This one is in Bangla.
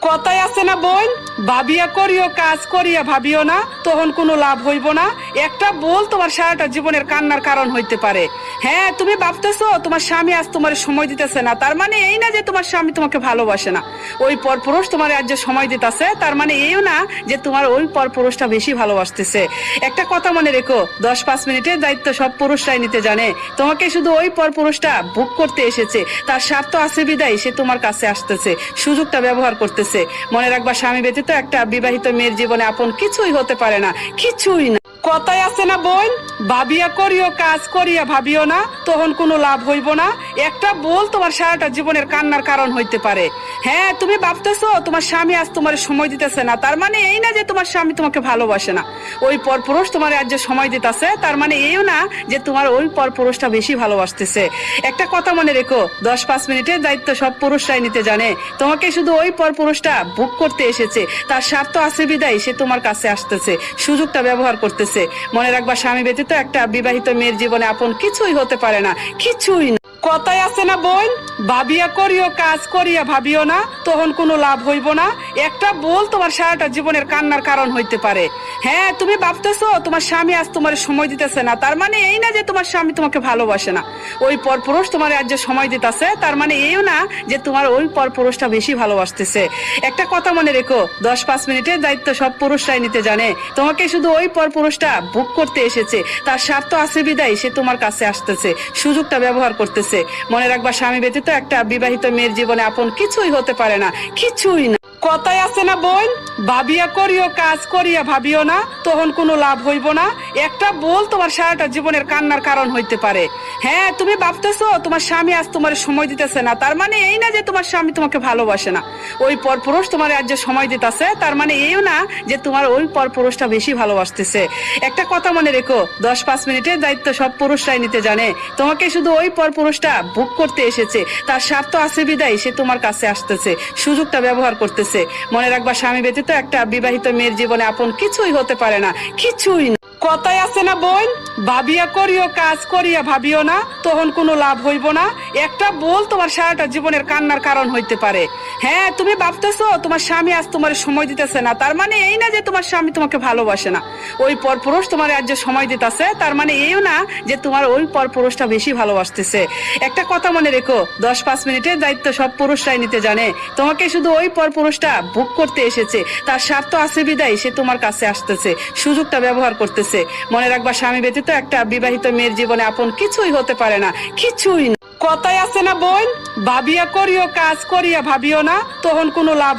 কথায় আছে না বোন, ভাবিয়া করিও কাজ করিয়া ভাবিও না, তখন কোনো লাভ হইব না। একটা বল তোমার সারাটা জীবনের কান্নার কারণ হইতে পারে। হ্যাঁ, তুমি ভাবতেছো তোমার স্বামী আজ তোমার সময় দিতেছে না, তার মানে এই না যে তোমার স্বামী তোমাকে ভালোবাসে না। ওই পরপুরুষ তোমার আজ যে সময় দিতেছে, তার মানে এইও না যে তোমার ওই পরপুরুষটা বেশি ভালোবাসতেছে। একটা কথা মনে রেখো, 10-5 মিনিটের দায়িত্ব সব পুরুষরাই নিতে জানে। তোমাকে শুধু ওই পরপুরুষটা বুক করতে এসেছে, তার স্বার্থ আছে বিদায় সে তোমার কাছে আসতেছে, সুযোগটা ব্যবহার করতেছে। মনে রাখবা, স্বামী ব্যতীত একটা বিবাহিত মেয়ের জীবনে আপন কিছুই হতে পারে না, কিছুই না। কথায় আছে না বোন, ভাবিয়া করিও কাজ করিয়া ভাবিও না, তখন কোনো লাভ হইব না। একটা বল তোমার সারাটা জীবনের কান্নার কারণ হইতে পারে। হ্যাঁ, তুমি ভাবতেছো তোমার স্বামী আজ তোমার সময় দিতেছে না, তার মানে এই না যে তোমার স্বামী তোমাকে ভালোবাসে না। ওই পরপুরুষ তোমার আজ যে সময় দিতেছে, তার মানে এইও না যে তোমার ওই পরপুরুষটা বেশি ভালোবাসতেছে। একটা কথা মনে রেখো, 10-5 মিনিটের দায়িত্ব সব পুরুষরাই নিতে জানে। তোমাকে শুধু ওই পরপুরুষটা বুক করতে এসেছে, তার স্বার্থ আছে বিদায় সে তোমার কাছে আসতেছে, সুযোগটা ব্যবহার করতেছে। মনে রাখবা, স্বামী ব্যতীত একটা বিবাহিত মেয়ের জীবনে আপন কিছুই হতে পারে না, কিছুই না। কথায় আছে না বোন, ভাবিয়া করিও কাজ করিয়া ভাবিও না, তখন কোনো লাভ হইব না। একটা বল তোমার সারাটা জীবনের কান্নার কারণ হইতে পারে। হ্যাঁ, তুমি ভাবতেছো তোমার স্বামী আজ তোমার সময় দিতেছে না, তার মানে এই না যে তোমার স্বামী তোমাকে ভালোবাসে না। ওই পরপুরুষ তোমার আজ যে সময় দিতেছে, তার মানে এইও না যে তোমার ওই পরপুরুষটা বেশি ভালোবাসতেছে। একটা কথা মনে রেখো, 10-5 মিনিটের দায়িত্ব সব পুরুষরাই নিতে জানে। তোমাকে শুধু ওই পরপুরুষটা বুক করতে এসেছে, তার স্বার্থ আছে বিদায় সে তোমার কাছে আসতেছে, সুযোগটা ব্যবহার করতেছে। মনে রাখবা, স্বামী ব্যতীত একটা বিবাহিত মেয়ের জীবনে আপন কিছুই হতে পারে না, কিছুই না। কথায় আছে না বোন, ভাবিয়া করিও কাজ করিয়া ভাবিও না, তখন কোনো লাভ হইব না। একটা বল তোমার সারাটা জীবনের কান্নার কারণ হইতে পারে। হ্যাঁ, তুমি ভাবতেছো তোমার স্বামী আজ তোমার সময় দিতেছে না, তার মানে এই না যে তোমার স্বামী তোমাকে ভালোবাসে না। ওই পরপুরুষ তোমার আজ যে সময় দিতেছে, তার মানে এইও না যে তোমার ওই পরপুরুষটা বেশি ভালোবাসতেছে। একটা কথা মনে রেখো, 10-5 মিনিটের দায়িত্ব সব পুরুষরাই নিতে জানে। তোমাকে শুধু ওই পরপুরুষটা বুক করতে এসেছে, তার স্বার্থ আছে বিদায় সে তোমার কাছে আসতেছে, সুযোগটা ব্যবহার করতেছে। মনে রাখবা, স্বামী ব্যতীত একটা বিবাহিত মেয়ের জীবনে আপন কিছুই হতে পারে না, কিছুই না। কথায় আছে না বোন, ভাবিয়া করিও কাজ করিয়া ভাবিও না, তখন কোনো লাভ হইব না। একটা বল তোমার সারাটা জীবনের কান্নার কারণ হইতে পারে। হ্যাঁ, তুমি ভাবতেছো তোমার স্বামী আজ তোমার সময় দিতেছে না, তার মানে এই না যে তোমার স্বামী তোমাকে ভালোবাসে না। ওই পরপুরুষ তোমার আজ যে সময় দিতেছে, তার মানে এইও না যে তোমার ওই পরপুরুষটা বেশি ভালোবাসতেছে। একটা কথা মনে রেখো, 10-5 মিনিটের দায়িত্ব সব পুরুষরাই নিতে জানে। তোমাকে শুধু ওই পরপুরুষটা বুক করতে এসেছে, তার স্বার্থ আছে বিদায় সে তোমার কাছে আসতেছে, সুযোগটা ব্যবহার করতেছে। মনে রাখবা, স্বামী ব্যতীত একটা বিবাহিত মেয়ের জীবনে আপন কিছুই হতে পারে না, কিছুই না। কথায় আছে না বোন, ভাবিয়া করিও কাজ করিয়া ভাবিও না, তখন কোনো লাভ